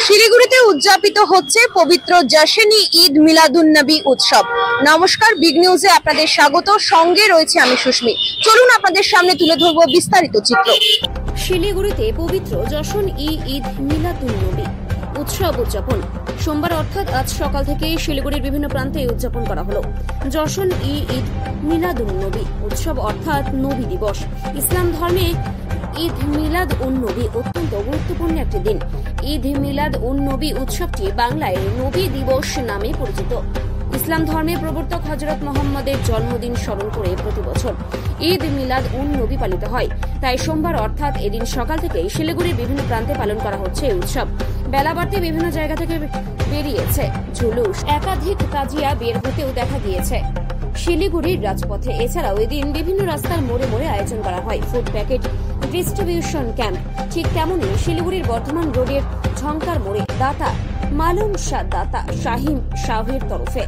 শিলিগুড়িতে উদযাপিত হচ্ছে পবিত্র জশন-ই ঈদ মিলাদুন্নবী উৎসব। নমস্কার, বিগ নিউজে আপনাদের স্বাগত। সঙ্গে রয়েছে আমি সুস্মি। চলুন আপনাদের সামনে তুলে ধরব বিস্তারিত চিত্র। শিলিগুড়িতে পবিত্র জশন-ই ঈদ মিলাদুন্নবী উৎসব উদযাপন সোমবার অর্থাৎ আজ সকাল থেকে শিলিগুড়ির বিভিন্ন প্রান্তে উদযাপন করা হলো জশন-ই ঈদ মিলাদুন্নবী উৎসব অর্থাৎ নবী দিবস। ইসলাম ধর্মে ঈদ মিলাদ উন নবী অত্যন্ত গুরুত্বপূর্ণ একটি দিন। ঈদ মিলাদ উন নবী উৎসবটি বাংলায় নবী দিবস নামে পরিচিত। ইসলাম ধর্মের প্রবর্তক হযরত মুহাম্মদের জন্মদিন স্মরণ করে প্রতি বছর ঈদ মিলাদ উন নবী পালিত হয়। তাই সোমবার অর্থাৎ এদিন সকাল থেকে শিলিগুড়ির বিভিন্ন প্রান্তে পালন করা হচ্ছে এই উৎসব। বেলা বাড়তে বিভিন্ন জায়গা থেকে বেরিয়েছে জুলুস, একাধিক তাজিয়া বের হতেও দেখা গিয়েছে শিলিগুড়ির রাজপথে। এছাড়াও এদিন বিভিন্ন রাস্তার মোড়ে মোড়ে আয়োজন করা হয় ফুড প্যাকেট ডিস্ট্রিবিউশন ক্যাম্প। ঠিক তেমনই শিলিগুড়ির বর্ধমান রোডের ঝংকার মোড়ে দাতা মালুম শাহ দাতা শাহিম শাহের তরফে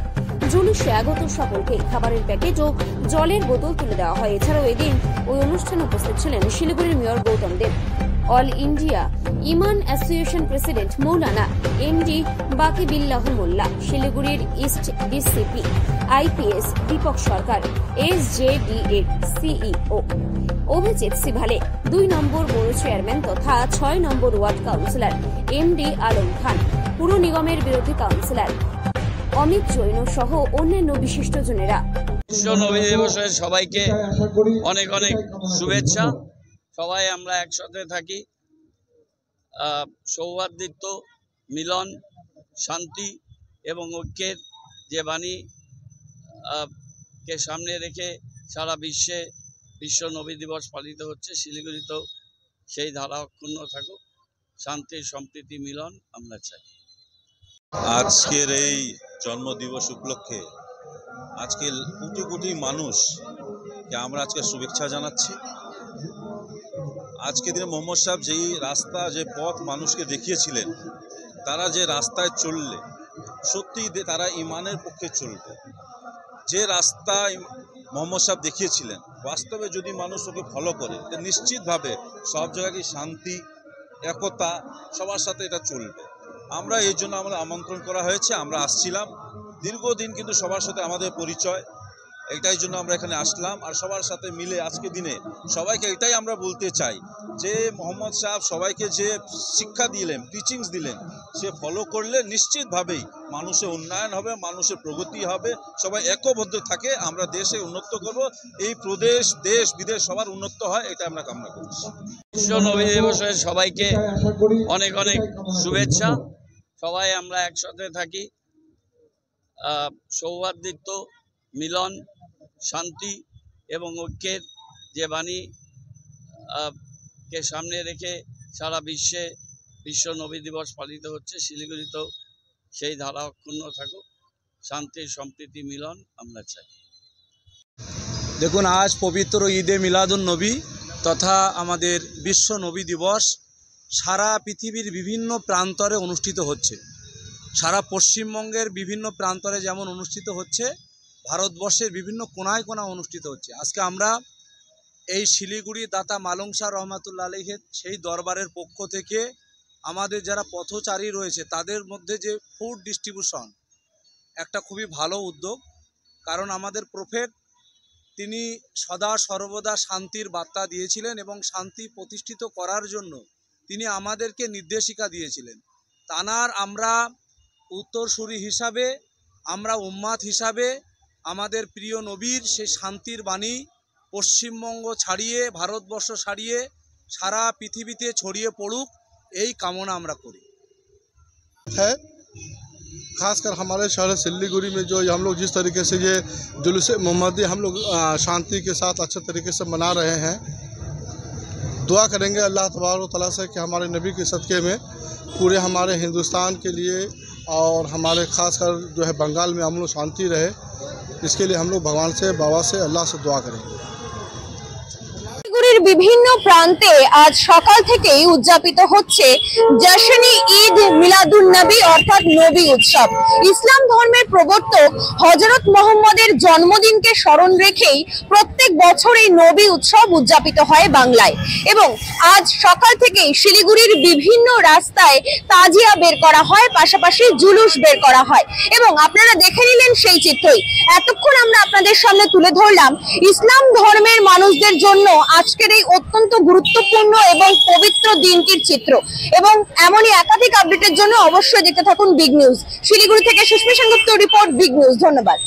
জুলুসে আগত সকলকে খাবারের প্যাকেট ও জলের বোতল তুলে দেওয়া হয়। এছাড়াও এদিন ওই অনুষ্ঠানে উপস্থিত ছিলেন শিলিগুড়ির মেয়র গৌতম দেব, অল ইন্ডিয়া ইমান অ্যাসোসিয়েশন প্রেসিডেন্ট মৌলানা এমডি বাকিবিল্লাহ মোল্লা, শিলিগুড়ির ইস্ট ডিসিপি আইপিএস দীপক সরকার, এসজেডি এর সিইও অভিজিৎ সিভালে, ২ নম্বর বড় চেয়ারম্যান তথা ৬ নম্বর ward councillor MD Alam Khan, পুর নিগমের বিরোধী কাউন্সিলর অমিত জৈন সহ অন্যান্য বিশিষ্টজনেরা। বিশ্ব নবী দিবসে সবাইকে অনেক অনেক শুভেচ্ছা। সবাই আমরা একসাথে থাকি, সৌহার্দ্যিত্ব, মিলন, শান্তি এবং ঐক্যের যে বাণী কে সামনে রেখে সারা বিশ্বে বিশ্ব নবী দিবস পালিত হচ্ছে। শিলিগুড়িতেও সেই ধারা অক্ষুণ্ণ থাকুক। শান্তি, সম্প্রীতি, মিলন আমরা চাই। আজকের এই জন্মদিবস উপলক্ষে আজকে কোটি কোটি মানুষকে আমরা আজকে শুভেচ্ছা জানাচ্ছি। আজকে দিনে মোহাম্মদ সাহেব যেই রাস্তা, যে পথ মানুষকে দেখিয়েছিলেন, তারা যে রাস্তায় চললে সত্যিই তারা ইমানের পক্ষে চলবে। যে রাস্তা মোহাম্মদ সাহেব দেখিয়েছিলেন, বাস্তবে যদি মানুষ ওকে ফলো করে নিশ্চিতভাবে সব জায়গায় শান্তি, একতা, সবার সাথে এটা চলবে। আমরা এই জন্য আমাদের আমন্ত্রণ করা হয়েছে, আমরা আসছিলাম। দীর্ঘদিন কিন্তু সবার সাথে আমাদের পরিচয়, এটাই জন্য আমরা এখানে আসলাম। আর সবার সাথে মিলে আজকে দিনে সবাইকে এটাই আমরা বলতে চাই যে মোহাম্মদ সাহেব সবাইকে যে শিক্ষা দিলেন, টিচিংস দিলেন, সে ফলো করলে নিশ্চিতভাবেই মানুষের উন্নয়ন হবে, মানুষের প্রগতি হবে। সবাই ঐক্যবদ্ধ থাকে, আমরা দেশে উন্নত করব। এই প্রদেশ, দেশ, বিদেশ সবার উন্নত হয়, এটা আমরা কামনা করছি। বিশ্ব নবী দিবসে সবাইকে অনেক অনেক শুভেচ্ছা। সবাই আমরা একসাথে থাকি, সৌহার্দ্যিত্ব, মিলন, শান্তি এবং ঐক্যের যে বাণী কে সামনে রেখে সারা বিশ্বে বিশ্ব নবী দিবস পালিত হচ্ছে। শিলিগুড়িতেও সেই ধারা অক্ষুণ্ণ থাকুক। শান্তি, সম্প্রীতি, মিলন আমরা চাই। দেখুন, আজ পবিত্র ঈদে মিলাদুন নবী তথা আমাদের বিশ্ব নবী দিবস সারা পৃথিবীর বিভিন্ন প্রান্তরে অনুষ্ঠিত হচ্ছে। সারা পশ্চিমবঙ্গের বিভিন্ন প্রান্তরে যেমন অনুষ্ঠিত হচ্ছে, ভারতবর্ষের বিভিন্ন কোনায় কোনায় অনুষ্ঠিত হচ্ছে। আজকে আমরা এই শিলিগুড়ি দাতা মালুম শাহ রহমাতুল্লাহ আলাইহির সেই দরবারের পক্ষ থেকে আমাদের যারা পথচারী রয়েছে তাদের মধ্যে যে ফুড ডিস্ট্রিবিউশন, একটা খুবই ভালো উদ্যোগ। কারণ আমাদের প্রফেট তিনি সদা সর্বদা শান্তির বার্তা দিয়েছিলেন এবং শান্তি প্রতিষ্ঠিত করার জন্য তিনি আমাদেরকে নির্দেশিকা দিয়েছিলেন। তানার আমরা উত্তরসূরি হিসাবে, আমরা উম্মাত হিসাবে আমাদের প্রিয় নবীর সেই শান্তির বাণী পশ্চিমবঙ্গ ছাড়িয়ে, ভারতবর্ষ ছাড়িয়ে সারা পৃথিবীতে ছড়িয়ে পড়ুক, এই কামনা আমরা করি। है खासकर हमारे शहर सिल्लीगुड़ी में जो हम लोग जिस तरीके से ये जुलूस मोहम्मदी हम लोग शांति के साथ अच्छे तरीके से मना रहे हैं, दुआ करेंगे अल्लाह तबारक व तआला से कि हमारे नबी के सदक़े में पूरे हमारे हिंदुस्तान के लिए और हमारे खासकर जो है बंगाल में अमन शांति रहे। इसके लिए हम लोग भगवान से, बाबा से, अल्लाह से दुआ करेंगे। শিলিগুড়ির বিভিন্ন প্রান্তে আজ সকাল থেকেই উদযাপিত হচ্ছে জশন-ই ঈদ মিলাদুন নবী অর্থাৎ নবী উৎসব। ইসলাম ধর্মের প্রবর্তক হযরত মুহাম্মদের জন্মদিনকে স্মরণ রেখেই প্রত্যেক বছর এই নবী উৎসব উদযাপিত হয় বাংলায়। এবং আজ সকাল থেকেই শিলিগুড়ির বিভিন্ন রাস্তায় তাজিয়া বের করা হয়, পাশাপাশি জুলুস বের করা হয় এবং আপনারা দেখে নিলেন সেই চিত্রই। এতক্ষণ আমরা আপনাদের সামনে তুলে ধরলাম ইসলাম ধর্মের মানুষদের জন্য আজকের এই অত্যন্ত গুরুত্বপূর্ণ এবং পবিত্র দিনটির চিত্র। এবং এমনই একাধিক আপডেটের জন্য অবশ্যই দেখতে থাকুন বিগ নিউজ। শিলিগুড়ি থেকে Susmita Sengupta report, big news. ধন্যবাদ।